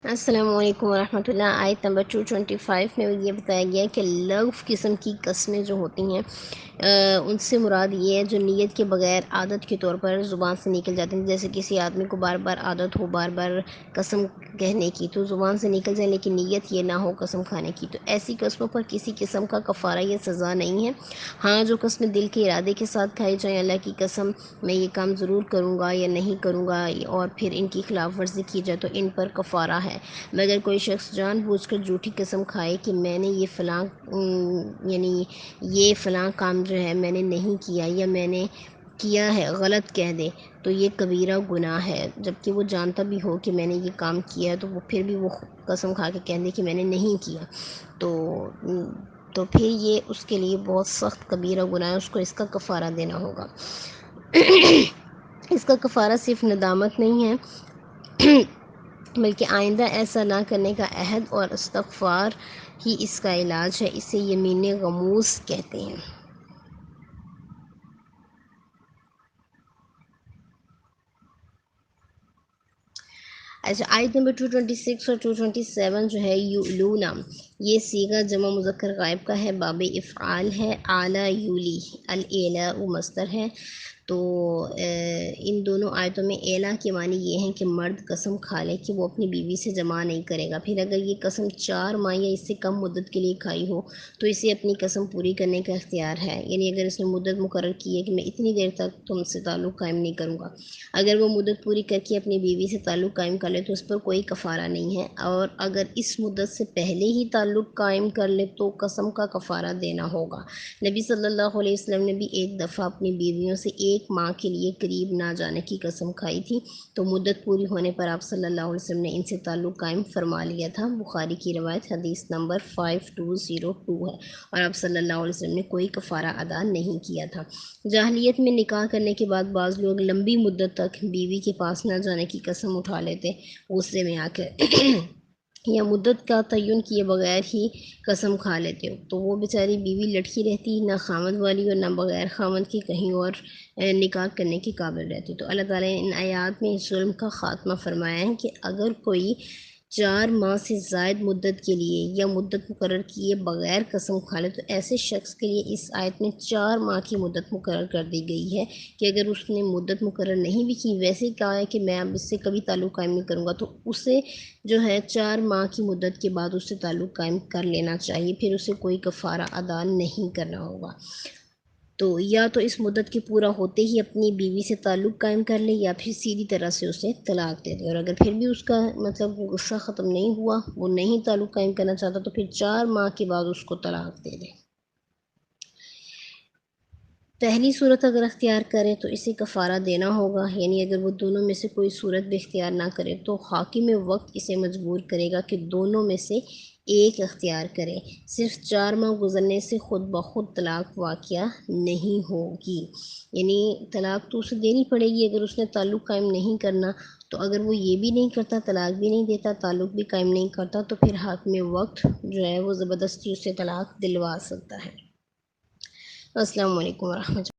السلام علیکم ورحمۃ اللہ۔ آیت نمبر 225 میں یہ بتایا گیا ہے کہ لغو قسم کی قسمیں جو ہوتی ہیں ان سے مراد یہ ہے جو نیت کے بغیر عادت کے طور پر زبان سے نکل جاتی ہیں، جیسے کسی آدمی کو بار بار عادت ہو بار بار قسم کہنے کی تو زبان سے نکل جائے لیکن نیت یہ نہ ہو قسم کھانے کی، تو ایسی قسموں پر کسی قسم کا کفارہ یا سزا نہیں ہے۔ ہاں، جو قسمیں دل کے ارادے کے ساتھ کھائی جائیں، اللہ کی قسم میں یہ کام ضرور کروں گا یا نہیں کروں گا، اور پھر ان کی خلاف ورزی کی جائے تو ان پر کفارہ ہے۔ مگر کوئی شخص جان بوجھ کر جھوٹی قسم کھائے کہ میں نے یہ فلاں یعنی یہ فلاں کام جو ہے میں نے نہیں کیا یا میں نے کیا ہے، غلط کہہ دے تو یہ کبیرہ گناہ ہے، جبکہ وہ جانتا بھی ہو کہ میں نے یہ کام کیا ہے تو وہ پھر بھی وہ قسم کھا کے کہہ دے کہ میں نے نہیں کیا، تو پھر یہ اس کے لیے بہت سخت کبیرہ گناہ ہے، اس کو اس کا کفارہ دینا ہوگا۔ اس کا کفارہ صرف ندامت نہیں ہے بلکہ آئندہ ایسا نہ کرنے کا عہد اور استغفار ہی اس کا علاج ہے، اسے یمین غموس کہتے ہیں۔ اچھا، آیت نمبر 226 اور 227 جو ہے یولونا، یہ صیغہ جمع مذکر غائب کا ہے، باب افعال ہے، اعلیٰ یولی، الاعلاء مصدر ہے۔ تو ان دونوں آیتوں میں اعلیٰ کے معنی یہ ہیں کہ مرد قسم کھا لے کہ وہ اپنی بیوی سے جمع نہیں کرے گا، پھر اگر یہ قسم 4 ماہ یا اس سے کم مدت کے لیے کھائی ہو تو اسے اپنی قسم پوری کرنے کا اختیار ہے، یعنی اگر اس نے مدت مقرر کی ہے کہ میں اتنی دیر تک تم سے تعلق قائم نہیں کروں گا، اگر وہ مدت پوری کر کے اپنی بیوی سے تعلق قائم کر لے تو اس پر کوئی کفارہ نہیں ہے، اور اگر اس مدت سے پہلے ہی تعلق قائم کر لے تو قسم کا کفارہ دینا ہوگا۔ نبی صلی اللہ علیہ وسلم نے بھی ایک دفعہ اپنی بیویوں سے 1 ماہ کے لیے قریب نہ جانے کی قسم کھائی تھی، تو مدت پوری ہونے پر آپ صلی اللہ علیہ وسلم نے ان سے تعلق قائم فرما لیا تھا۔ بخاری کی روایت حدیث نمبر 5202 ہے، اور آپ صلی اللہ علیہ وسلم نے کوئی کفارہ ادا نہیں کیا تھا۔ جاہلیت میں نکاح کرنے کے بعد بعض لوگ لمبی مدت تک بیوی کے پاس نہ جانے کی قسم اٹھا لیتے، غصے میں آ کر یا مدت کا تعین کیے بغیر ہی قسم کھا لیتے ہو تو وہ بیچاری بیوی لٹکی رہتی، نہ خامد والی اور نہ بغیر خامد کی کہیں اور نکاح کرنے کے قابل رہتی۔ تو اللہ تعالیٰ نے ان آیات میں اس ظلم کا خاتمہ فرمایا ہے کہ اگر کوئی 4 ماہ سے زائد مدت کے لیے یا مدت مقرر کیے بغیر قسم کھا لے تو ایسے شخص کے لیے اس آیت میں 4 ماہ کی مدت مقرر کر دی گئی ہے کہ اگر اس نے مدت مقرر نہیں بھی کی، ویسے ہی کہا ہے کہ میں اب اس سے کبھی تعلق قائم نہیں کروں گا، تو اسے جو ہے 4 ماہ کی مدت کے بعد اس سے تعلق قائم کر لینا چاہیے، پھر اسے کوئی کفارہ ادا نہیں کرنا ہوگا۔ تو یا تو اس مدت کے پورا ہوتے ہی اپنی بیوی سے تعلق قائم کر لے یا پھر سیدھی طرح سے اسے طلاق دے دے، اور اگر پھر بھی اس کا مطلب غصہ ختم نہیں ہوا، وہ نہیں تعلق قائم کرنا چاہتا، تو پھر 4 ماہ کے بعد اس کو طلاق دے دے۔ پہلی صورت اگر اختیار کرے تو اسے کفارہ دینا ہوگا، یعنی اگر وہ دونوں میں سے کوئی صورت بھی اختیار نہ کرے تو حاکم وقت اسے مجبور کرے گا کہ دونوں میں سے ایک اختیار کرے، صرف 4 ماہ گزرنے سے خود بخود طلاق واقع نہیں ہوگی، یعنی طلاق تو اسے دینی پڑے گی اگر اس نے تعلق قائم نہیں کرنا، تو اگر وہ یہ بھی نہیں کرتا، طلاق بھی نہیں دیتا، تعلق بھی قائم نہیں کرتا، تو پھر حاکم وقت جو ہے وہ زبردستی اسے طلاق دلوا سکتا ہے۔ السلام علیکم ورحمۃ اللہ۔